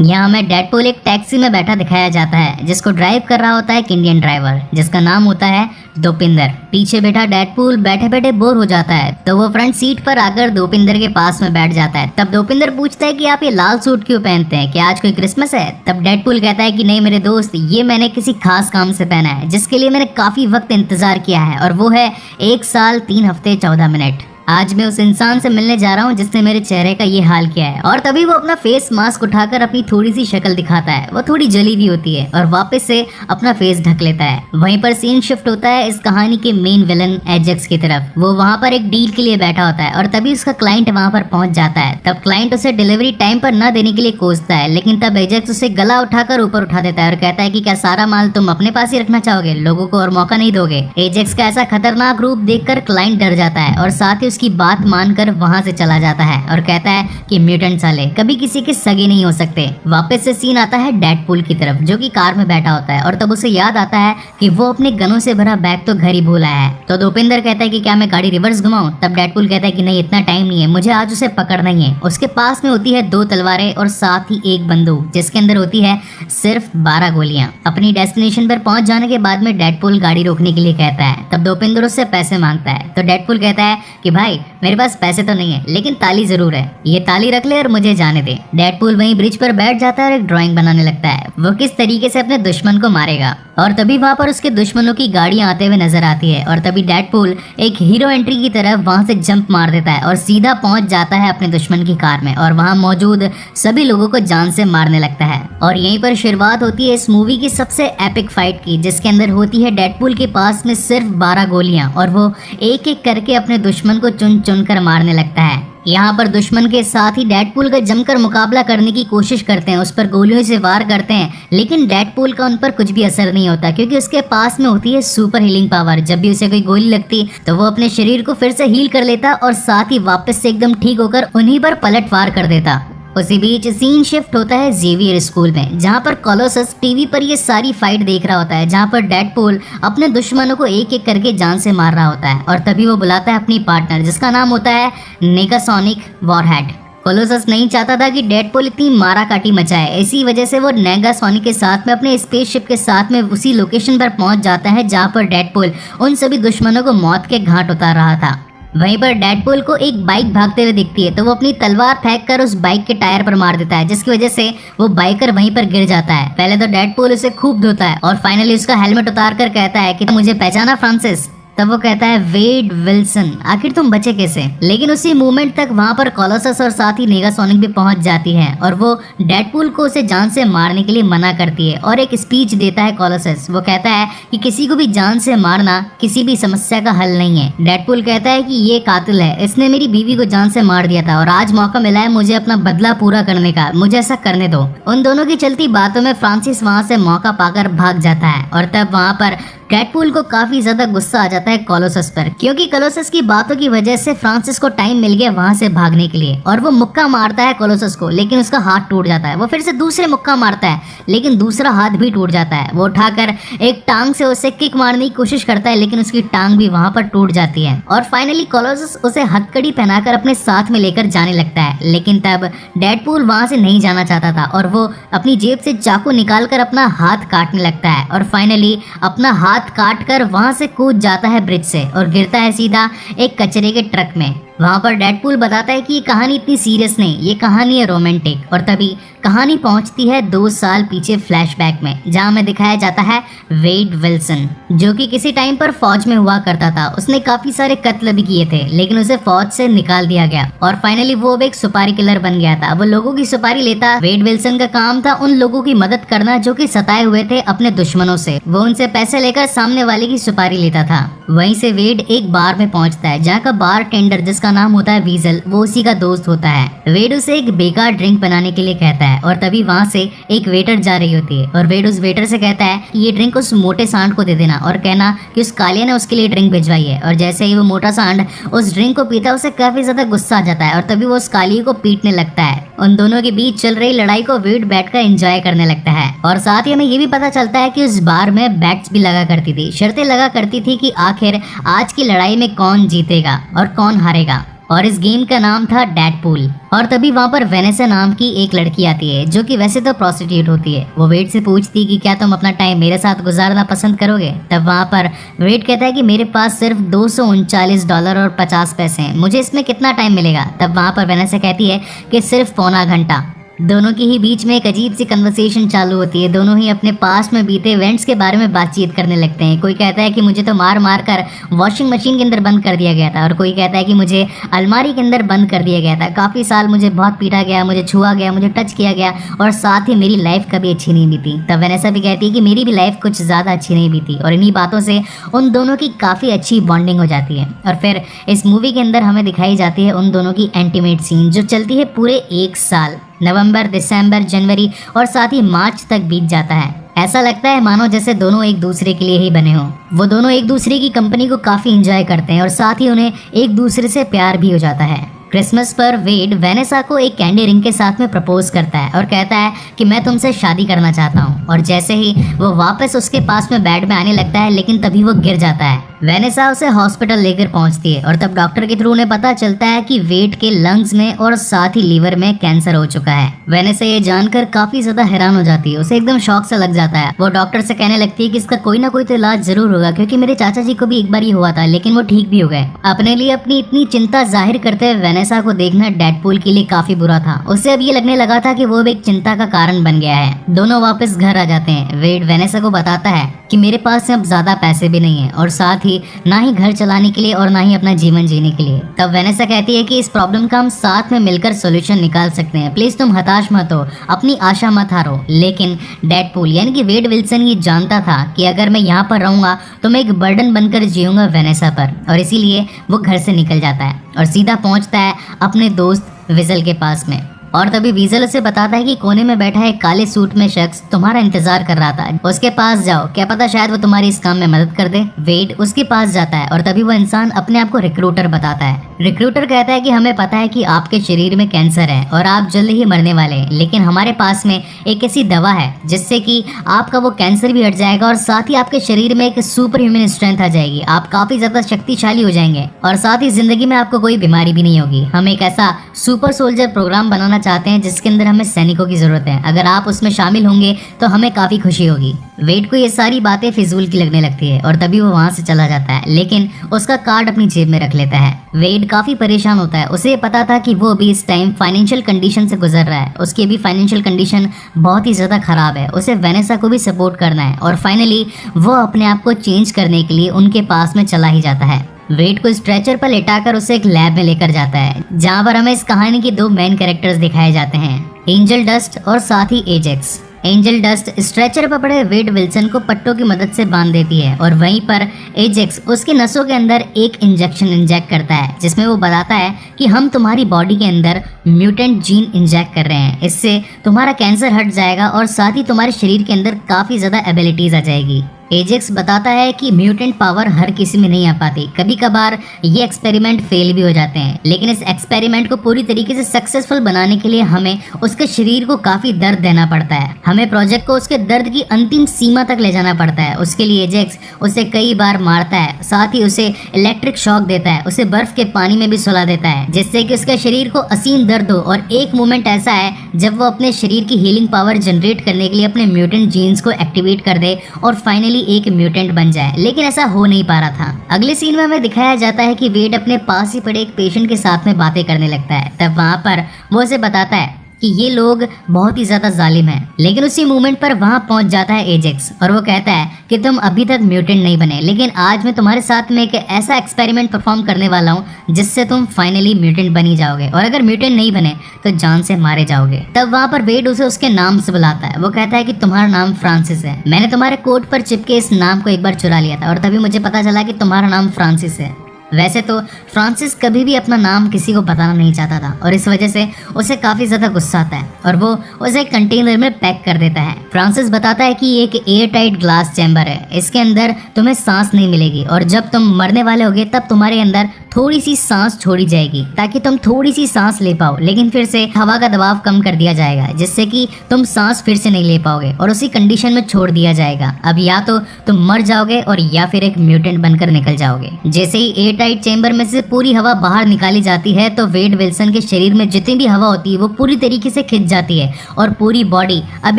यहाँ हमें डेडपूल एक टैक्सी में बैठा दिखाया जाता है जिसको ड्राइव कर रहा होता है एक इंडियन ड्राइवर जिसका नाम होता है दोपिंदर। पीछे बैठा डेडपूल बैठे बैठे बोर हो जाता है तो वो फ्रंट सीट पर आकर दोपिंदर के पास में बैठ जाता है। तब दोपिंदर पूछता है कि आप ये लाल सूट क्यों पहनते हैं, क्या आज कोई क्रिसमस है? तब डेडपूल कहता है कि नहीं मेरे दोस्त, ये मैंने किसी खास काम से पहना है जिसके लिए मैंने काफी वक्त इंतजार किया है और वो है 1 साल 3 हफ्ते 14 मिनट। आज मैं उस इंसान से मिलने जा रहा हूँ जिसने मेरे चेहरे का ये हाल किया है। और तभी वो अपना फेस मास्क उठाकर अपनी थोड़ी सी शक्ल दिखाता है। वो थोड़ी जली हुई होती है और वापस से अपना फेस ढक लेता है। वहीं पर सीन शिफ्ट होता है इस कहानी के मेन विलन एजेक्स की तरफ। वो वहाँ पर एक डील के लिए बैठा होता है और तभी उसका क्लाइंट वहाँ पर पहुंच जाता है। तब क्लाइंट उसे डिलीवरी टाइम पर न देने के लिए कोसता है, लेकिन तब एजेक्स उसे गला उठाकर ऊपर उठा देता है और कहता है कि क्या सारा माल तुम अपने पास ही रखना चाहोगे, लोगों को और मौका नहीं दोगे? एजेक्स का ऐसा खतरनाक रूप देखकर क्लाइंट डर जाता है और साथ ही उसकी बात मान कर वहां से चला जाता है और कहता है कि म्यूटेंट साले कभी किसी के सगे नहीं हो सकते। वापस से सीन आता है डेडपूल की तरफ जो कि कार में बैठा होता है और तब उसे याद आता है कि वो अपने गनों से भरा बैग तो घर ही भूल आया है। तो दोपिंदर कहता है कि क्या मैं गाड़ी रिवर्स घुमाऊं? तब डेडपूल कहता है कि नहीं, इतना टाइम नहीं है, मुझे आज उसे पकड़ना ही है। उसके पास में होती है 2 तलवारें और साथ ही एक बंदूक जिसके अंदर होती है सिर्फ 12 गोलियां। अपनी डेस्टिनेशन पर पहुंच जाने के बाद में डेडपूल गाड़ी रोकने के लिए कहता है। तब दोपिंदर उससे पैसे मांगता है तो डेडपूल कहता है कि भाई मेरे पास पैसे तो नहीं है लेकिन ताली जरूर है, ये ताली रख ले और मुझे जाने दे। डेडपूल वहीं ब्रिज पर बैठ जाता है और एक ड्राइंग बनाने लगता है वो किस तरीके से अपने दुश्मन को मारेगा। और तभी वहाँ पर उसके दुश्मनों की गाड़ियां आते हुए नजर आती है और तभी डेडपूल एक हीरो एंट्री की तरफ वहां से जंप मार देता है और सीधा पहुंच जाता है अपने दुश्मन की कार में और वहां मौजूद सभी लोगों को जान से मारने लगता है। और यहीं पर शुरुआत होती है इस मूवी की सबसे एपिक फाइट की, जिसके अंदर होती है डेडपूल के पास में सिर्फ 12 गोलियां और वो एक एक करके अपने दुश्मन को चुन चुन कर मारने लगता है। यहाँ पर दुश्मन के साथ ही डेडपूल का जमकर मुकाबला करने की कोशिश करते हैं, उस पर गोलियों से वार करते हैं, लेकिन डेडपूल का उन पर कुछ भी असर नहीं होता क्योंकि उसके पास में होती है सुपर हीलिंग पावर। जब भी उसे कोई गोली लगती तो वो अपने शरीर को फिर से हील कर लेता और साथ ही वापस से एकदम ठीक होकर उन्हीं पर पलटवार कर देता। उसी बीच सीन शिफ्ट होता है जेवियर स्कूल में जहाँ पर कोलोसस टीवी पर ये सारी फाइट देख रहा होता है, जहाँ पर डेडपूल अपने दुश्मनों को एक एक करके जान से मार रहा होता है। और तभी वो बुलाता है अपनी पार्टनर जिसका नाम होता है नेगासोनिक वॉरहेड। कोलोसस नहीं चाहता था कि डेडपूल इतनी माराकाटी मचाए, इसी वजह से वो नेगासोनिक के साथ में अपने स्पेसशिप के साथ में उसी लोकेशन पर पहुंच जाता है जहाँ पर डेडपूल उन सभी दुश्मनों को मौत के घाट उतार रहा था। वहीं पर डेडपूल को एक बाइक भागते हुए दिखती है तो वो अपनी तलवार फेंक कर उस बाइक के टायर पर मार देता है, जिसकी वजह से वो बाइकर वहीं पर गिर जाता है। पहले तो डेडपूल उसे खूब धोता है और फाइनली उसका हेलमेट उतार कर कहता है कि मुझे पहचाना फ्रांसिस? तब वो कहता है वेड विल्सन, आखिर तुम बचे कैसे? लेकिन उसी मोमेंट तक वहाँ पर कोलोसस और साथ ही नेगासोनिक भी पहुंच जाती है और वो डेडपूल को उसे जान से मारने के लिए मना करती है और एक स्पीच देता है कोलोसस। वो कहता है कि किसी को भी जान से मारना किसी भी समस्या का हल नहीं है। डेडपूल कहता है कि ये कातिल है, इसने मेरी बीवी को जान से मार दिया था और आज मौका मिला है मुझे अपना बदला पूरा करने का, मुझे ऐसा करने दो। उन दोनों की चलती बातों में फ्रांसिस वहाँ से मौका पाकर भाग जाता है और तब वहाँ पर डेडपूल को काफी ज्यादा गुस्सा आ जाता है कोलोसस पर, क्योंकि कोलोसस की बातों की वजह से फ्रांसिस को टाइम मिल गया वहां से भागने के लिए और वो मुक्का मारता है कोलोसस को, लेकिन उसका हाथ टूट जाता है। वो फिर से दूसरे मुक्का मारता है लेकिन दूसरा हाथ भी टूट जाता है। वो उठाकर एक टांग से उसे किक मारने की कोशिश करता है लेकिन उसकी टांग भी वहां पर टूट जाती है और फाइनली कोलोसस उसे हथकड़ी पहनाकर अपने साथ में लेकर जाने लगता है। लेकिन तब डेडपूल वहां से नहीं जाना चाहता था और वो अपनी जेब से चाकू निकालकर अपना हाथ काटने लगता है और फाइनली अपना हाथ काट कर वहां से कूद जाता है ब्रिज से और गिरता है सीधा एक कचरे के ट्रक में। वहाँ पर डेडपूल बताता है कि ये कहानी इतनी सीरियस नहीं, ये कहानी है रोमांटिक। और तभी कहानी पहुंचती है 2 साल पीछे फ्लैशबैक में, जहाँ हमें दिखाया जाता है वेड विल्सन जो कि किसी टाइम पर फौज में हुआ करता था। उसने काफी सारे कत्ल भी किए थे लेकिन उसे फौज से निकाल दिया गया और फाइनली वो अब एक सुपारी किलर बन गया था। वो लोगों की सुपारी लेता। वेड विल्सन का काम था उन लोगों की मदद करना जो कि सताए हुए थे अपने दुश्मनों से। वो उनसे पैसे लेकर सामने वाले की सुपारी लेता था। वहीं से वेड एक बार में पहुंचता है जहाँ का बार टेंडर जिसका नाम होता है वीजल वो उसी का दोस्त होता है। वेड उसे एक बेकार ड्रिंक बनाने के लिए कहता है और तभी वहाँ से एक वेटर जा रही होती है और वेड उस वेटर से कहता है कि ये ड्रिंक उस मोटे सांड को दे देना और कहना कि उस कालिया ने उसके लिए ड्रिंक भिजवाई है। और जैसे ही वो मोटा सांड उस ड्रिंक को पीता है उसे काफी ज्यादा गुस्सा आ जाता है और तभी वो उस कालिया को पीटने लगता है। उन दोनों के बीच चल रही लड़ाई को वेड बैठकर एंजॉय करने लगता है और साथ ही हमें ये भी पता चलता है कि उस बार में बैट्स भी लगा करती थी, शर्तें लगा करती थी कि आखिर आज की लड़ाई में कौन जीतेगा और कौन हारेगा। और इस गेम का नाम था डेडपूल। और तभी वहाँ पर वेनेसा नाम की एक लड़की आती है जो कि वैसे तो प्रोस्टिट्यूट होती है। वो वेड से पूछती कि क्या तुम अपना टाइम मेरे साथ गुजारना पसंद करोगे। तब वहाँ पर वेड कहता है कि मेरे पास सिर्फ $239 और 50 पैसे हैं, मुझे इसमें कितना टाइम मिलेगा। तब वहाँ पर वेनेसा कहती है कि सिर्फ पौना घंटा। दोनों के ही बीच में एक अजीब सी कन्वर्सेशन चालू होती है। दोनों ही अपने पास्ट में बीते इवेंट्स के बारे में बातचीत करने लगते हैं। कोई कहता है कि मुझे तो मार मार कर वॉशिंग मशीन के अंदर बंद कर दिया गया था, और कोई कहता है कि मुझे अलमारी के अंदर बंद कर दिया गया था। काफ़ी साल मुझे बहुत पीटा गया, मुझे छुआ गया, मुझे टच किया गया, और साथ ही मेरी लाइफ कभी अच्छी नहीं बीती। तब वेनेसा भी कहती है कि मेरी भी लाइफ कुछ ज़्यादा अच्छी नहीं बीती। और इन्हीं बातों से उन दोनों की काफ़ी अच्छी बॉन्डिंग हो जाती है। और फिर इस मूवी के अंदर हमें दिखाई जाती है उन दोनों की इंटीमेट सीन, जो चलती है पूरे 1 साल। नवंबर, दिसंबर, जनवरी और साथ ही मार्च तक बीत जाता है। ऐसा लगता है मानो जैसे दोनों एक दूसरे के लिए ही बने हों। वो दोनों एक दूसरे की कंपनी को काफ़ी एंजॉय करते हैं और साथ ही उन्हें एक दूसरे से प्यार भी हो जाता है। क्रिसमस पर वेड वेनेसा को एक कैंडी रिंग के साथ में प्रपोज करता है और कहता है कि मैं तुमसे शादी करना चाहता हूँ। और जैसे ही वो वापस उसके पास में बेड में आने लगता है, लेकिन तभी वो गिर जाता है। वेनेसा उसे हॉस्पिटल लेकर पहुंचती है और तब डॉक्टर के थ्रू उन्हें पता चलता है कि वेड के लंग्स में और साथ ही लीवर में कैंसर हो चुका है। वेनेसा ये जानकर काफी ज्यादा हैरान हो जाती है, उसे एकदम शॉक सा लग जाता है। वो डॉक्टर से कहने लगती है कि इसका कोई ना कोई तो इलाज जरूर होगा, क्योंकि मेरे चाचा जी को भी एक बार ही हुआ था, लेकिन वो ठीक भी हो गए। अपने लिए अपनी इतनी चिंता जाहिर करते हुए वेनेसा को देखना डेडपूल के लिए काफी बुरा था। उसे अब ये लगने लगा था कि वो भी एक चिंता का कारण बन गया है। दोनों वापस घर आ जाते हैं। वेड वेनेसा को बताता है कि मेरे पास अब ज्यादा पैसे भी नहीं है, और साथ ही ना ही घर चलाने के लिए और ना ही अपना जीवन जीने के लिए। तब वेनेसा कहती है कि इस प्रॉब्लम का हम साथ में मिलकर सॉल्यूशन निकाल सकते हैं, प्लीज तुम हताश मत हो, अपनी आशा मत हारो। लेकिन डेडपूल यानी कि वेड विल्सन ये जानता था कि अगर मैं यहाँ पर रहूंगा तो मैं एक बर्डन बनकर जीऊंगा वेनेसा पर, और इसीलिए वो घर से निकल जाता है और सीधा पहुंचता है अपने दोस्त विजल के पास में। और तभी वीजल उसे बताता है कि कोने में बैठा एक काले सूट में शख्स तुम्हारा इंतजार कर रहा था, उसके पास जाओ, क्या पता शायद वो तुम्हारी इस काम में मदद कर दे। वेड उसके पास जाता है और तभी वो इंसान अपने आप को रिक्रूटर बताता है। रिक्रूटर कहता है कि हमें पता है कि आपके शरीर में कैंसर है और आप जल्द ही मरने वाले हैं, लेकिन हमारे पास में एक ऐसी दवा है जिससे कि आपका वो कैंसर भी हट जाएगा और साथ ही आपके शरीर में एक सुपर ह्यूमन स्ट्रेंथ आ जाएगी, आप काफी ज्यादा शक्तिशाली हो जाएंगे और साथ ही जिंदगी में आपको कोई बीमारी भी नहीं होगी। हम एक ऐसा सुपर सोल्जर प्रोग्राम बनाना चाहते हैं जिसके अंदर हमें सैनिकों की जरूरत है, अगर आप उसमें शामिल होंगे तो हमें काफी खुशी होगी। वेड को ये सारी बातें फिजूल की लगने लगती है और तभी वो वहां से चला जाता है, लेकिन उसका कार्ड अपनी जेब में रख लेता है। वेड काफी परेशान होता है, उसे पता था कि वो अभी इस टाइम फाइनेंशियल कंडीशन से गुजर रहा है, उसकी अभी फाइनेंशियल कंडीशन बहुत ही ज्यादा खराब है, उसे वेनेसा को भी सपोर्ट करना है और फाइनली वो अपने आप को चेंज करने के लिए उनके पास में चला ही जाता है। वेड को स्ट्रेचर पर लेटाकर उसे एक लैब में लेकर जाता है, जहाँ पर हमें इस कहानी के 2 मेन कैरेक्टर्स दिखाए जाते हैं, एंजल डस्ट और साथ ही एजेक्स। एंजल डस्ट स्ट्रेचर पर पड़े वेड विल्सन को पट्टों की मदद से बांध देती है और वहीं पर एजेक्स उसके नसों के अंदर एक इंजेक्शन इंजेक्ट करता है, जिसमें वो बताता है कि हम तुम्हारी बॉडी के अंदर म्यूटेंट जीन इंजेक्ट कर रहे हैं, इससे तुम्हारा कैंसर हट जाएगा और साथ ही तुम्हारे शरीर के अंदर काफ़ी ज़्यादा एबिलिटीज़ आ जाएगी। एजेक्स बताता है कि म्यूटेंट पावर हर किसी में नहीं आ पाती, कभी कभार ये एक्सपेरिमेंट फेल भी हो जाते हैं, लेकिन इस एक्सपेरिमेंट को पूरी तरीके से सक्सेसफुल बनाने के लिए हमें उसके शरीर को काफ़ी दर्द देना पड़ता है, हमें प्रोजेक्ट को उसके दर्द की अंतिम सीमा तक ले जाना पड़ता है। उसके लिए एजेक्स उसे कई बार मारता है, साथ ही उसे इलेक्ट्रिक शॉक देता है, उसे बर्फ के पानी में भी सुला देता है, जिससे कि उसके शरीर को असीम दर्द हो। और एक मोमेंट ऐसा है जब वो अपने शरीर की हीलिंग पावर जनरेट करने के लिए अपने म्यूटेंट जीन्स को एक्टिवेट कर दे और फाइनली एक म्यूटेंट बन जाए, लेकिन ऐसा हो नहीं पा रहा था। अगले सीन में हमें दिखाया जाता है कि वेड अपने पास ही पड़े एक पेशेंट के साथ में बातें करने लगता है। तब वहां पर वो उसे बताता है कि ये लोग बहुत ही ज्यादा जालिम हैं, लेकिन उसी मोमेंट पर वहां पहुंच जाता है एजेक्स और वो कहता है कि तुम अभी तक म्यूटेंट नहीं बने, लेकिन आज मैं तुम्हारे साथ में एक ऐसा एक्सपेरिमेंट परफॉर्म करने वाला हूं जिससे तुम फाइनली म्यूटेंट बनी जाओगे, और अगर म्यूटेंट नहीं बने तो जान से मारे जाओगे। तब वहां पर वेड उसे उसके नाम से बुलाता है, वो कहता है कि तुम्हारा नाम फ्रांसिस है, मैंने तुम्हारे कोट पर चिपके इस नाम को एक बार चुरा लिया था और तभी मुझे पता चला कि तुम्हारा नाम फ्रांसिस है। वैसे तो फ्रांसिस कभी भी अपना नाम किसी को बताना नहीं चाहता था और इस वजह से उसे काफ़ी ज़्यादा गुस्सा आता है और वो उसे एक कंटेनर में पैक कर देता है। फ्रांसिस बताता है कि ये एक एयर टाइट ग्लास चैम्बर है, इसके अंदर तुम्हें सांस नहीं मिलेगी और जब तुम मरने वाले होगे तब तुम्हारे अंदर थोड़ी सी सांस छोड़ी जाएगी ताकि तुम थोड़ी सी सांस ले पाओ, लेकिन फिर से हवा का दबाव कम कर दिया जाएगा जिससे कि तुम सांस फिर से नहीं ले पाओगे और उसी कंडीशन में छोड़ दिया जाएगा। अब या तो तुम मर जाओगे और या फिर एक म्यूटेंट बनकर निकल जाओगे। जैसे ही एयर टाइट चेंबर में से पूरी हवा बाहर निकाली जाती है तो वेड विल्सन के शरीर में जितनी भी हवा होती है वो पूरी तरीके से खिंच जाती है और पूरी बॉडी अब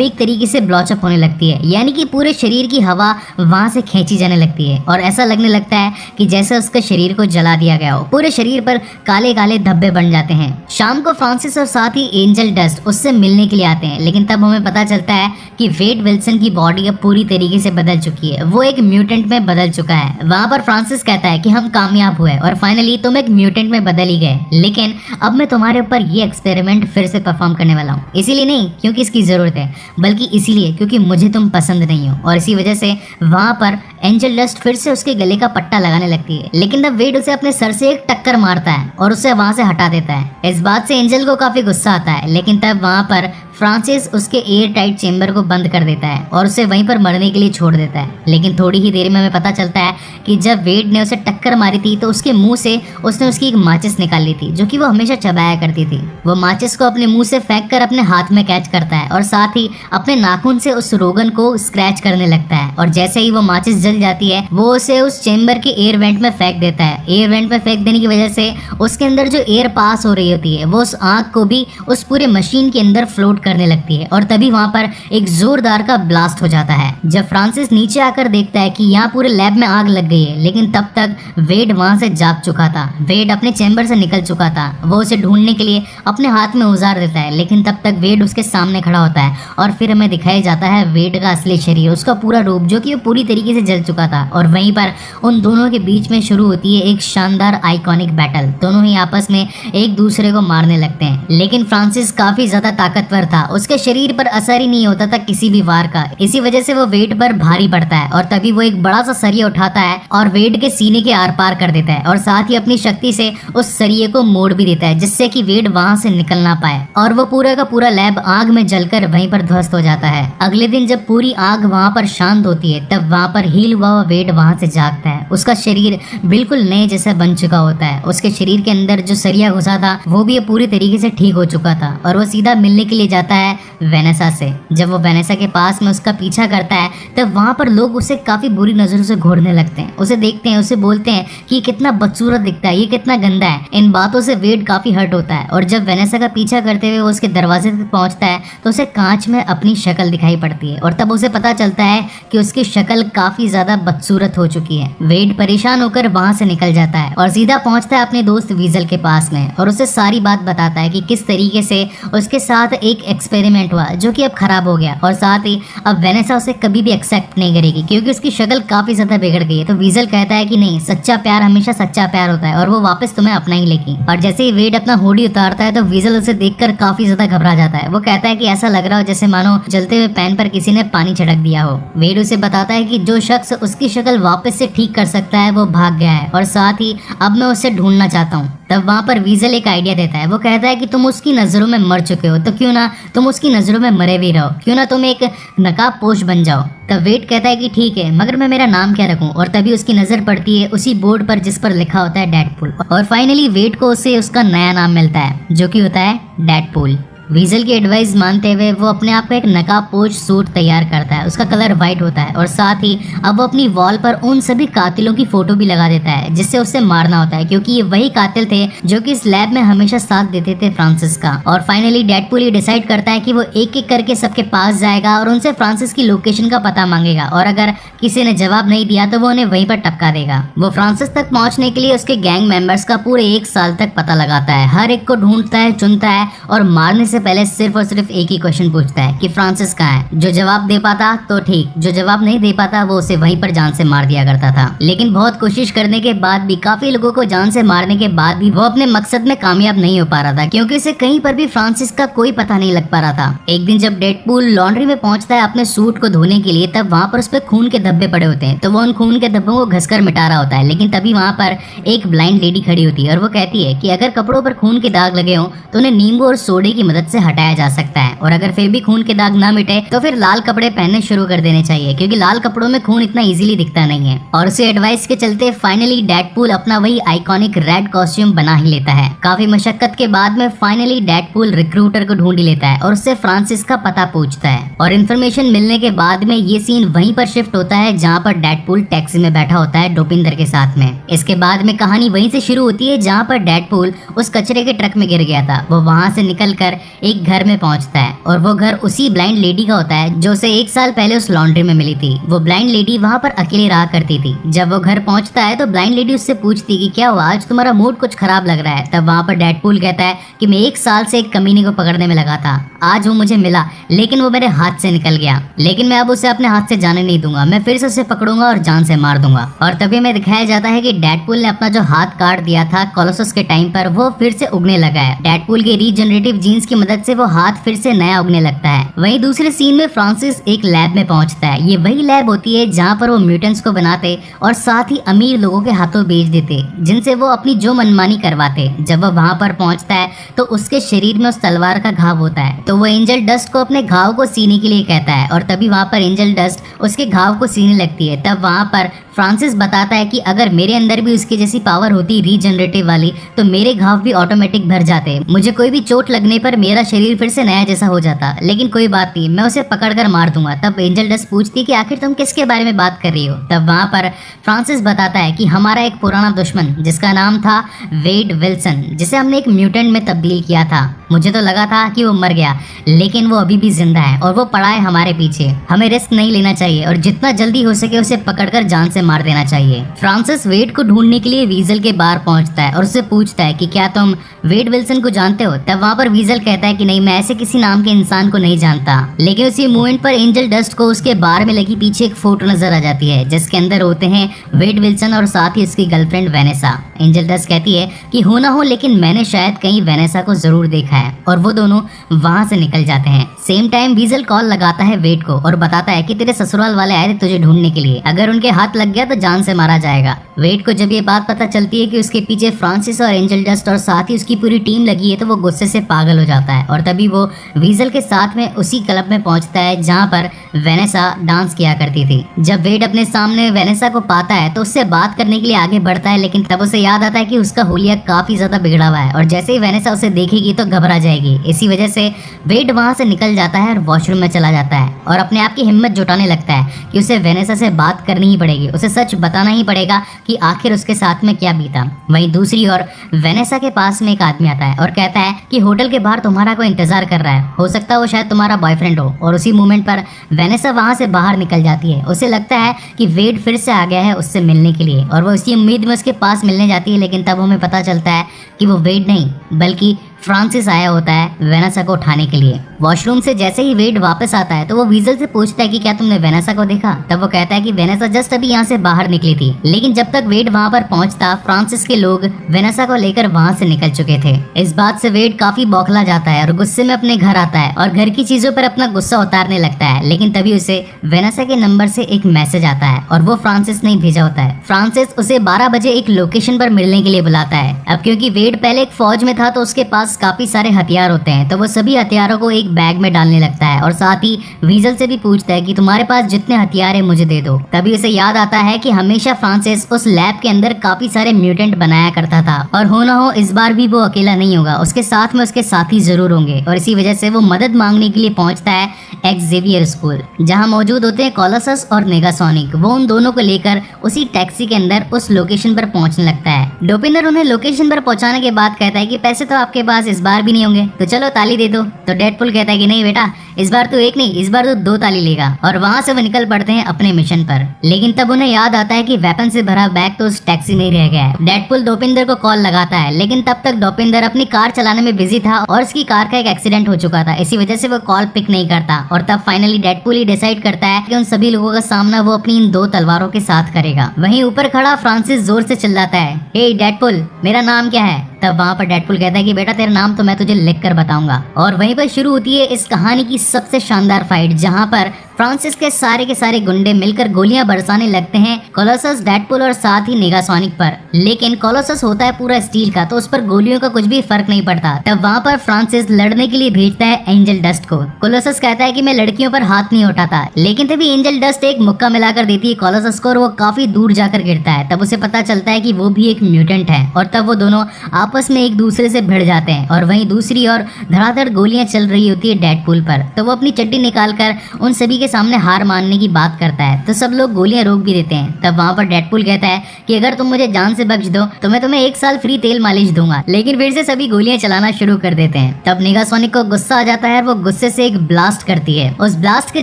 एक तरीके से ब्लॉचअप होने लगती है, यानी कि पूरे शरीर की हवा वहां से खींची जाने लगती है और ऐसा लगने लगता है कि जैसे उसके शरीर को जला दिया गया हो। पूरे शरीर पर काले काले धब्बे बन जाते हैं। शाम को फ्रांसिस और साथ ही एंजल डस्ट उससे मिलने के लिए आते हैं, लेकिन तब हमें पता चलता है कि वेड विल्सन की बॉडी अब पूरी तरीके से बदल चुकी है, वो एक म्यूटेंट में बदल चुका है। वहां पर फ्रांसिस कहता है कि हम कामयाब हुए और फाइनली तुम एक म्यूटेंट में बदल ही गए, लेकिन अब मैं तुम्हारे ऊपर ये एक्सपेरिमेंट फिर से परफॉर्म करने वाला हूँ। इसीलिए नहीं क्योंकि इसकी जरूरत है, बल्कि इसीलिए क्योंकि मुझे तुम पसंद नहीं हो। और इसी वजह से वहां पर एंजल डस्ट फिर से उसके गले का पट्टा लगाने लगती है, लेकिन तब वेड उसे अपने सर से एक टक्कर मारता है और उसे वहां से हटा देता है। इस बात से एंजल को काफी गुस्सा आता है, लेकिन तब वहां पर फ्रांसिस उसके एयर टाइट चेंबर को बंद कर देता है और उसे वहीं पर मरने के लिए छोड़ देता है। लेकिन थोड़ी ही देर में हमें पता चलता है कि जब वेड ने उसे टक्कर मारी थी तो उसके मुंह से उसने उसकी एक माचिस निकाल ली थी जो कि वो हमेशा चबाया करती थी। वो माचिस को अपने मुंह से फेंक कर अपने हाथ में कैच करता है और साथ ही अपने नाखून से उस रोगन को स्क्रैच करने लगता है और जैसे ही वो माचिस जल जाती है वो उसे उस चेंबर के एयर वेंट में फेंक देता है। एयर वेंट में फेंक देने की वजह से उसके अंदर जो एयर पास हो रही होती है वो उस आग को भी उस पूरे मशीन के अंदर फ्लोट करने लगती है और तभी वहां पर एक जोरदार का ब्लास्ट हो जाता है। जब फ्रांसिस नीचे आकर देखता है कि यहाँ पूरे लैब में आग लग गई है, लेकिन तब तक वेड वहां से जाग चुका था। वेड अपने चेंबर से निकल चुका था। वो उसे ढूंढने के लिए अपने हाथ में औजार देता है, लेकिन तब तक वेड उसके सामने खड़ा होता है और फिर हमें दिखाया जाता है वेड का असली शरीर, उसका पूरा रूप जो कि वो पूरी तरीके से जल चुका था। और वहीं पर उन दोनों के बीच में शुरू होती है एक शानदार आइकॉनिक बैटल। दोनों ही आपस में एक दूसरे को मारने लगते हैं, लेकिन फ्रांसिस काफी ज्यादा ताकतवर था, उसके शरीर पर असर ही नहीं होता था किसी भी वार का। इसी वजह से वो वेड पर भारी पड़ता है और तभी वो एक बड़ा सा सरिया उठाता है और वेड के सीने के आर पार कर देता है और साथ ही अपनी शक्ति से उस सरिये को मोड़ भी देता है जिससे कि वेड वहां से निकल ना पाए और वो पूरा का पूरा लैब आग में जलकर वहीं पर ध्वस्त हो जाता है। अगले दिन जब पूरी आग वहां पर शांत होती है तब वहां पर हील हुआ वेड वहां से जागता है। उसका शरीर बिल्कुल नए जैसा बन चुका होता है। उसके शरीर के अंदर जो सरिया घुसा था वो भी पूरी तरीके से ठीक हो चुका था और वो सीधा मिलने के लिए जाता है वेनेसा से। जब वो वेनेसा के पास में उसका पीछा करता है तब वहां पर लोग उसे काफी बुरी नजरों से घूरने लगते हैं, उसे देखते हैं, उसे बोलते हैं कि ये कितना बदसूरत दिखता है, ये कितना गंदा है। इन बातों से वेड काफी हर्ट होता है और जब वेनेसा का पीछा करते हुए वो उसके दरवाजे तक पहुंचता है तो उसे कांच में अपनी शक्ल दिखाई पड़ती है और तब उसे पता चलता है कि उसकी शक्ल काफी ज्यादा बदसूरत हो चुकी है। वेड परेशान होकर वहां से निकल जाता है और सीधा पहुंचता है अपने दोस्त वीजल के पास में और उसे सारी बात बताता है कि किस तरीके से उसके साथ एक एक्सपेरिमेंट हुआ जो कि अब खराब हो गया और साथ ही अब वेनेसा उसे कभी भी एक्सेप्ट नहीं करेगी क्योंकि उसकी शक्ल काफी ज्यादा बिगड़ गई है। तो वीजल कहता है कि नहीं, सच्चा प्यार हमेशा सच्चा प्यार होता है और वो वापस तुम्हें अपना ही लेगी। और जैसे ही वेड अपना हुडी उतारता है तो वीजल उसे देखकर काफी ज्यादा घबरा जाता है। वो कहता है कि ऐसा लग रहा हो जैसे मानो जलते हुए पैन पर किसी ने पानी छिड़क दिया हो। वेड उसे बताता है कि जो शख्स उसकी शक्ल वापस से ठीक कर सकता है वो भाग गया है और साथ ही अब मैं उसे ढूंढना चाहता हूँ। तब वहां पर वीजल एक आइडिया देता है। वो कहता है कि तुम उसकी नजरों में मर चुके हो तो क्यों ना तुम उसकी नजरों में मरे भी रहो, क्यों ना तुम एक नकाब पोश बन जाओ। तब वेड कहता है कि ठीक है, मगर मैं मेरा नाम क्या रखूं। और तभी उसकी नजर पड़ती है उसी बोर्ड पर जिस पर लिखा होता है डेडपूल और फाइनली वेड को उसे उसका नया नाम मिलता है जो कि होता है डेडपूल। वीजल की एडवाइस मानते हुए वो अपने आप को एक नकाब पोश सूट तैयार करता है। उसका कलर व्हाइट होता है और साथ ही अब वो अपनी वॉल पर उन सभी कातिलों की फोटो भी लगा देता है जिससे उसे मारना होता है क्योंकि ये वही कातिल थे जो कि इस लैब में हमेशा साथ देते थे फ्रांसिस का। और फाइनली डेडपूल ये डिसाइड करता है कि वो एक एक करके सबके पास जाएगा और उनसे फ्रांसिस की लोकेशन का पता मांगेगा और अगर किसी ने जवाब नहीं दिया तो वो उन्हें वहीं पर टपका देगा। वो फ्रांसिस तक पहुंचने के लिए उसके गैंग मेंबर्स का पूरे 1 साल तक पता लगाता है, हर एक को ढूंढता है, चुनता है और मारने से पहले सिर्फ और सिर्फ एक ही क्वेश्चन पूछता है कि फ्रांसिस कहाँ है। जो जवाब दे पाता तो ठीक, जो जवाब नहीं दे पाता वो उसे वहीं पर जान से मार दिया करता था। लेकिन बहुत कोशिश करने के बाद भी, काफी लोगों को जान से मारने के बाद भी वो अपने मकसद में कामयाब नहीं हो पा रहा था क्योंकि उसे कहीं पर भी फ्रांसिस का कोई पता नहीं लग पा रहा था। एक दिन जब डेडपूल लॉन्ड्री में पहुंचता है अपने सूट को धोने के लिए तब वहाँ पर उस पर खून के धब्बे पड़े होते हैं। तो वो उन खून के धब्बों को घसकर मिटा रहा होता है, लेकिन तभी वहाँ पर एक ब्लाइंड लेडी खड़ी होती है और वो कहती है कि अगर कपड़ों पर खून के दाग लगे हों तो उन्हें नींबू और सोडे की मदद मदद से हटाया जा सकता है। और अगर फिर भी खून के दाग ना मिटे तो फिर लाल कपड़े पहनने शुरू कर देने चाहिए, क्योंकि लाल कपड़ों में खून इतना इजीली दिखता नहीं है। और उसी एडवाइस के चलते फाइनली डेडपूल अपना वही आइकॉनिक रेड कॉस्ट्यूम बना ही लेता है। काफी मशक्कत के बाद में फाइनली डेडपूल रिक्रूटर को ढूंढ ही लेता है और उससे फ्रांसिस का पता पूछता है। और इन्फॉर्मेशन मिलने के बाद में ये सीन वहीं पर शिफ्ट होता है जहाँ पर डेडपूल टैक्सी में बैठा होता है डोपिंदर के साथ में। इसके बाद में कहानी वहीं से शुरू होती है जहाँ पर डेडपूल उस कचरे के ट्रक में गिर गया था। वो वहाँ से निकलकर एक घर में पहुँचता है और वो घर उसी ब्लाइंड लेडी का होता है जो उसे 1 साल पहले उस लॉन्ड्री में मिली थी। वो ब्लाइंड लेडी वहाँ पर अकेली रहा करती थी। जब वो घर पहुँचता है तो ब्लाइंड लेडी उससे पूछती कि क्या हुआ, आज तुम्हारा मूड कुछ खराब लग रहा है। तब वहाँ पर डेडपूल कहता है कि मैं 1 साल से एक कमीने को पकड़ने में लगा था, आज वो मुझे मिला लेकिन वो मेरे हाथ से निकल गया, लेकिन मैं अब उसे अपने हाथ से जाने नहीं दूंगा, मैं फिर से उसे पकड़ूंगा और जान से मार दूंगा। और तभी में दिखाया जाता है कि डेडपूल ने अपना जो हाथ काट दिया था कोलोसस के टाइम पर वो फिर से उगने लगा है। डेडपूल के रीजनरेटिव जीन्स की मदद से वो हाथ फिर से नया उगने लगता है। वहीं दूसरे सीन में फ्रांसिस एक लैब में पहुंचता है। ये वही लैब होती है जहाँ पर वो म्यूटेंट्स को बनाते और साथ ही अमीर लोगों के हाथों बेच देते, जिनसे वो अपनी जो मनमानी करवाते। जब वो वहाँ पर पहुंचता है तो उसके शरीर में उस तलवार का घाव होता है, तो वो एंजल डस्ट को अपने घाव को सीने के लिए कहता है और तभी वहाँ पर एंजल डस्ट उसके घाव को सीने लगती है। तब वहाँ पर फ्रांसिस बताता है कि अगर मेरे अंदर भी उसकी जैसी पावर होती रीजनरेटिव वाली तो मेरे घाव भी ऑटोमेटिक भर जाते, मुझे कोई भी चोट लगने पर मेरा शरीर फिर से नया जैसा हो जाता, लेकिन कोई बात नहीं, मैं उसे पकड़कर मार दूंगा। तब एंजल डस्ट पूछती कि आखिर तुम किसके बारे में बात कर रही हो। तब वहाँ पर फ्रांसिस बताता है कि हमारा एक पुराना दुश्मन जिसका नाम था वेड विल्सन, जिसे हमने एक म्यूटेंट में तब्दील किया था। मुझे तो लगा था कि वो मर गया, लेकिन वो अभी भी जिंदा है और वो पड़ा है हमारे पीछे। हमें रिस्क नहीं लेना चाहिए और जितना जल्दी हो सके उसे पकड़कर जान से मार देना चाहिए। फ्रांसिस वेड को ढूंढने के लिए वीजल के बाहर पहुंचता है और उससे पूछता है कि क्या तुम वेड विल्सन को जानते हो। तब वहाँ पर वीजल कहता है कि नहीं, मैं ऐसे किसी नाम के इंसान को नहीं जानता। लेकिन उसी मोमेंट पर एंजल डस्ट को उसके बार में लगी पीछे एक फोटो नजर आ जाती है जिसके अंदर होते हैं वेड विल्सन और साथ ही उसकी गर्लफ्रेंड वेनेसा। एंजल डस्ट कहती है कि हो ना हो लेकिन मैंने शायद कहीं वेनेसा को जरूर देखा है, और वो दोनों वहां से निकल जाते हैं। सेम टाइम वीजल कॉल लगाता है वेड को और बताता है कि तेरे ससुराल वाले आए थे तुझे ढूंढने के लिए, अगर उनके हाथ लग गया तो जान से मारा जाएगा। वेड को जब ये बात पता चलती है कि उसके पीछे फ्रांसिस और एंजल डस्ट और साथ ही उसकी पूरी टीम लगी है तो वो गुस्से से पागल हो जाता है और तभी वो वीजल के साथ में उसी क्लब में पहुंचता है जहां पर वेनेसा डांस किया करती थी। जब वेड अपने सामने वेनेसा को पाता है तो उससे बात करने के लिए आगे बढ़ता है, लेकिन तब उसे याद आता है कि उसका हुलिया काफी ज्यादा बिगड़ा हुआ है और जैसे ही वेनेसा उसे देखेगी तो घबरा जाएगी। इसी वजह से वेड वहां से निकल जाता है और वॉशरूम में चला जाता है और अपने आप की हिम्मत जुटाने लगता है कि उसे वेनेसा से बात करनी ही पड़ेगी, उसे सच बताना ही पड़ेगा कि आखिर उसके साथ में क्या बीता। वहीं दूसरी ओर वेनेसा के पास में एक आदमी आता है और कहता है कि होटल के बाहर तुम्हारा कोई इंतजार कर रहा है, हो सकता है वो शायद तुम्हारा बॉयफ्रेंड हो। और उसी मोमेंट पर वेनेसा वहां से बाहर निकल जाती है। उसे लगता है कि वेड फिर से आ गया है उससे मिलने के लिए और वो उसी उम्मीद में उसके पास मिलने जाती है, लेकिन तब हमें पता चलता है कि वो वेड नहीं बल्कि फ्रांसिस आया होता है वेनेसा को उठाने के लिए। वॉशरूम से जैसे ही वेड वापस आता है तो वो वीजल से पूछता है कि क्या तुमने वेनेसा को देखा। तब वो कहता है कि वेनेसा जस्ट अभी यहाँ से बाहर निकली थी, लेकिन जब तक वेड वहाँ पर पहुँचता फ्रांसिस के लोग वेनेसा को लेकर वहाँ से निकल चुके थे। इस बात से वेड काफी बौखला जाता है और गुस्से में अपने घर आता है और घर की चीजों पर अपना गुस्सा उतारने लगता है, लेकिन तभी उसे वेनेसा के नंबर से एक मैसेज आता है और वो फ्रांसिस ने भेजा होता है। फ्रांसिस उसे 12 बजे एक लोकेशन पर मिलने के लिए बुलाता है। अब क्योंकि वेड पहले एक फौज में था तो उसके पास काफी सारे हथियार होते हैं, तो वो सभी हथियारों को एक बैग में डालने लगता है और साथ ही वीजल से भी पूछता है कि तुम्हारे पास जितने हथियार है मुझे दे दो। तभी उसे याद आता है कि हमेशा फ्रांसिस उस लैब के अंदर काफी सारे म्यूटेंट बनाया करता था और हो ना हो इस बार भी वो अकेला नहीं होगा, उसके साथ में उसके साथी जरूर होंगे। और इसी वजह से वो मदद मांगने के लिए पहुंचता है एक्सेवियर स्कूल, जहां मौजूद होते हैं कोलोसस और नेगासोनिक। वो उन दोनों को लेकर उसी टैक्सी के अंदर उस लोकेशन पर पहुंचने लगता है। डोपिंदर उन्हें लोकेशन पर पहुंचाने के बाद कहता है कि पैसे तो आपके पास इस बार भी नहीं होंगे, तो चलो ताली दे दो। तो डेडपूल कहता है कि नहीं बेटा, इस बार तो एक नहीं, इस बार तो 2 ताली लेगा। और वहां से वो निकल पड़ते हैं अपने मिशन पर, लेकिन तब उन्हें याद आता है कि वेपन से भरा बैग तो उस टैक्सी में ही रह गया है। डेडपूल डोपिंदर को कॉल लगाता है, लेकिन तब तक डोपिंदर अपनी कार चलाने में बिजी था और उसकी कार का एक एक्सीडेंट हो चुका था, इसी वजह से वो कॉल पिक नहीं करता। और तब फाइनली डेडपूल ही डिसाइड करता है कि उन सभी लोगों का सामना वो अपनी इन 2 तलवारों के साथ करेगा। वहीं ऊपर खड़ा फ्रांसिस जोर से चिल्लाता है, हे डेडपूल, मेरा नाम क्या है। तब वहाँ पर डेडपूल कहता है कि बेटा तेरा नाम तो मैं तुझे लिख कर बताऊंगा। और वहीं पर शुरू होती है इस कहानी की सबसे शानदार फाइट, जहाँ पर फ्रांसिस के सारे गुंडे मिलकर गोलियां बरसाने लगते हैं कोलोसस, डेडपूल और साथ ही नेगासोनिक पर। लेकिन कोलोसस होता है पूरा स्टील का, तो उस पर गोलियों का कुछ भी फर्क नहीं पड़ता। तब वहाँ पर फ्रांसिस लड़ने के लिए भेजता है एंजल डस्ट को। कोलोसस कहता है कि मैं लड़कियों पर हाथ नहीं उठाता, लेकिन तभी एंजल डस्ट एक मुक्का मिलाकर देती है कोलोसस को और वो काफी दूर जाकर गिरता है। तब उसे पता चलता है कि वो भी एक म्यूटेंट है और तब वो दोनों आपस में एक दूसरे से भिड़ जाते हैं। और वहीं दूसरी ओर धड़ाधड़ गोलियां चल रही होती है डेडपूल पर, तो वो अपनी चड्डी निकालकर उन सभी के सामने हार मानने की बात करता है। तो सब लोग गोलियां रोक भी देते हैं। तब वहाँ पर डेडपूल कहता है कि अगर तुम मुझे जान से बख्श दो तो मैं तुम्हें 1 साल फ्री तेल मालिश दूंगा। लेकिन फिर से सभी गोलियां चलाना शुरू कर देते हैं। तब नेगासोनिक को गुस्सा आ जाता है और वो गुस्से से एक ब्लास्ट करती है। उस ब्लास्ट के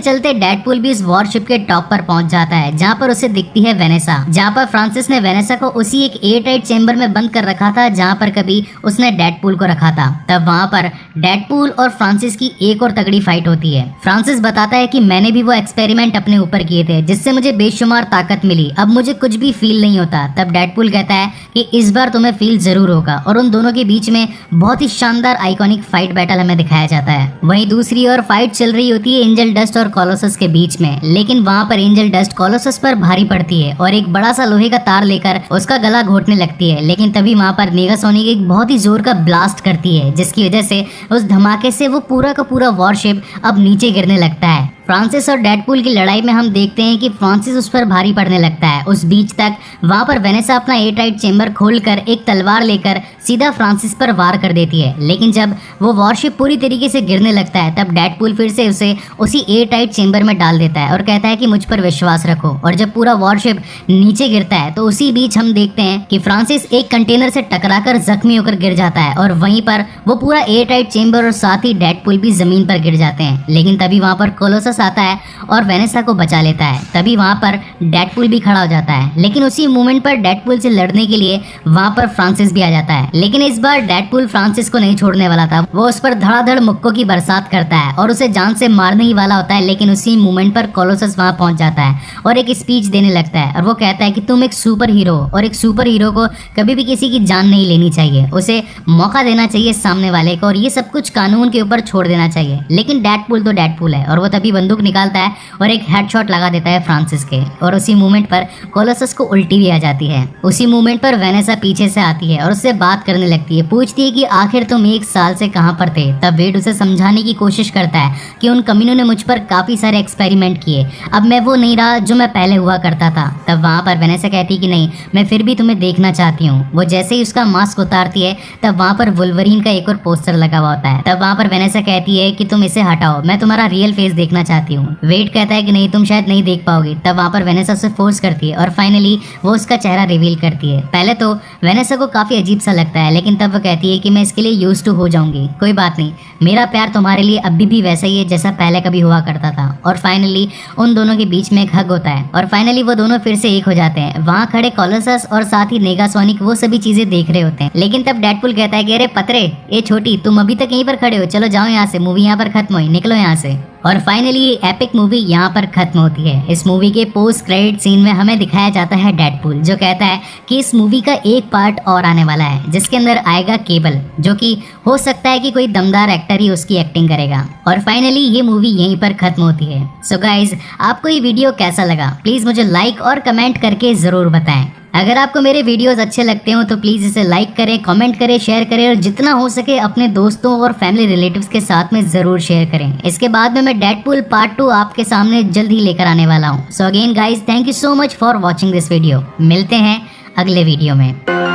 चलते डेडपूल भी इस वॉरशिप के टॉप पर पहुंच जाता है, जहाँ पर उसे दिखती है वेनेसा। जहाँ पर फ्रांसिस ने वेनेसा को उसी एक एयरटाइट चेंबर में बंद कर रखा था जहाँ पर कभी उसने डेडपूल को रखा था। तब वहाँ पर डेडपूल और फ्रांसिस की एक और तगड़ी फाइट होती है। फ्रांसिस बताता है कि मैंने भी वो एक्सपेरिमेंट अपने ऊपर किए थे जिससे मुझे बेशुमार ताकत मिली, अब मुझे कुछ भी फील नहीं होता। तब डेडपूल कहता है कि इस बार तुम्हें फील जरूर होगा और उन दोनों के बीच में बहुत ही शानदार आइकॉनिक फाइट बैटल हमें दिखाया जाता है। वहीं दूसरी ओर फाइट चल रही होती है एंजल डस्ट और कोलोसस के बीच में, लेकिन वहाँ पर एंजल डस्ट कोलोसस पर भारी पड़ती है और एक बड़ा सा लोहे का तार लेकर उसका गला घोटने लगती है। लेकिन तभी वहाँ पर नेगासोनिक एक बहुत ही जोर का ब्लास्ट करती है, जिसकी वजह से उस धमाके से वो पूरा का पूरा वॉरशिप अब नीचे गिरने लगता है। फ्रांसिस और डेडपूल की लड़ाई में हम देखते हैं कि फ्रांसिस उस पर भारी पड़ने लगता है। उस बीच तक वहाँ पर वेनेसा अपना एयरटाइट चेंबर खोलकर एक तलवार लेकर सीधा फ्रांसिस पर वार कर देती है। लेकिन जब वो वॉरशिप पूरी तरीके से गिरने लगता है तब डेडपूल फिर से उसे उसी एयरटाइट चेंबर में डाल देता है और कहता है कि मुझ पर विश्वास रखो। और जब पूरा वॉरशिप नीचे गिरता है तो उसी बीच हम देखते हैं कि फ्रांसिस एक कंटेनर से टकराकर जख्मी होकर गिर जाता है और वहीं पर वो पूरा एयरटाइट चेंबर और साथ ही डेडपूल भी जमीन पर गिर जाते हैं। लेकिन तभी वहाँ पर कोलोसस आता है और वेनेसा को बचा लेता है। तभी वहाँ पर डेडपूल भी खड़ा हो जाता है, लेकिन उसी मोमेंट पर डेडपूल से लड़ने के लिए वहाँ पर फ्रांसिस भी आ जाता है। लेकिन इस बार डेडपूल फ्रांसिस को नहीं छोड़ने वाला था, वो उस पर धड़ाधड़ मुक्कों की बरसात करता है और उसे जान से मारने ही वाला होता है। लेकिन उसी मोमेंट पर कोलोसस वहाँ पहुँच जाता है और एक स्पीच देने लगता है और वो कहता है कि तुम एक सुपर हीरो हो और एक सुपर हीरो को कभी भी किसी की जान नहीं लेनी चाहिए, उसे मौका देना चाहिए सामने वाले को और ये सब कुछ कानून के ऊपर छोड़ देना चाहिए। लेकिन डेडपूल तो डेडपूल है और वो तभी बंदूक निकालता है और एक हेडशॉट लगा देता है फ्रांसिस के और उसी मोमेंट पर कोलोसस को उल्टी भी आ जाती है। उसी मोमेंट पर वेनेसा पीछे से आती है और उससे बात करने लगती है, पूछती है कि आखिर तुम 1 साल से कहां पर थे। तब वेड उसे समझाने की कोशिश करता है कि उन कमीनों ने मुझ पर काफी सारे एक्सपेरिमेंट किए, अब मैं वो नहीं रहा जो मैं पहले हुआ करता था। तब वहां पर वेनेसा कहती कि नहीं, मैं फिर भी तुम्हें देखना चाहती हूँ। वो जैसे ही उसका मास्क उतारती है तब वहां पर वुल्वरीन का एक और पोस्टर लगा हुआ होता है। तब वहां पर वेनेसा कहती है कि तुम इसे हटाओ, मैं तुम्हारा रियल फेस देखना चाहती हूँ। वेड कहता है कि नहीं, तुम शायद नहीं देख पाओगे। तब वहाँ पर वेनेसा उसे फोर्स करती है और फाइनली वो उसका चेहरा रिवील करती है। पहले तो वेनेसा को काफी अजीब सा लगता है, लेकिन तब वो कहती है कि मैं इसके लिए यूज्ड टू हो जाऊंगी, कोई बात नहीं, मेरा प्यार तुम्हारे लिए अभी भी वैसा ही है जैसा पहले कभी हुआ करता था। और फाइनली उन दोनों के बीच में एक हग होता है और फाइनली वो दोनों फिर से एक हो जाते हैं। वहाँ खड़े कोलोसस और साथ ही नेगासोनिक वो सभी चीजें देख रहे होते हैं। लेकिन तब डेडपूल कहता है कि अरे पतरे, ये छोटी, तुम अभी तक यहीं पर खड़े हो, चलो जाओ यहाँ से, मूवी यहाँ पर खत्म हुई, निकलो यहाँ से। और फाइनली एपिक मूवी यहाँ पर खत्म होती है। इस मूवी के पोस्ट क्रेडिट सीन में हमें दिखाया जाता है डेडपूल, जो कहता है कि इस मूवी का एक पार्ट और आने वाला है जिसके अंदर आएगा केबल, जो कि हो सकता है कि कोई दमदार एक्टर ही उसकी एक्टिंग करेगा। और फाइनली ये मूवी यहीं पर खत्म होती है। सो गाइज, आपको ये वीडियो कैसा लगा प्लीज मुझे लाइक और कमेंट करके जरूर बताएं। अगर आपको मेरे वीडियोस अच्छे लगते हो तो प्लीज़ इसे लाइक करें, कमेंट करें, शेयर करें और जितना हो सके अपने दोस्तों और फैमिली रिलेटिव्स के साथ में ज़रूर शेयर करें। इसके बाद में मैं डेडपूल पार्ट 2 आपके सामने जल्द ही लेकर आने वाला हूँ। So again guys, thank you so much for watching this video. मिलते हैं अगले वीडियो में।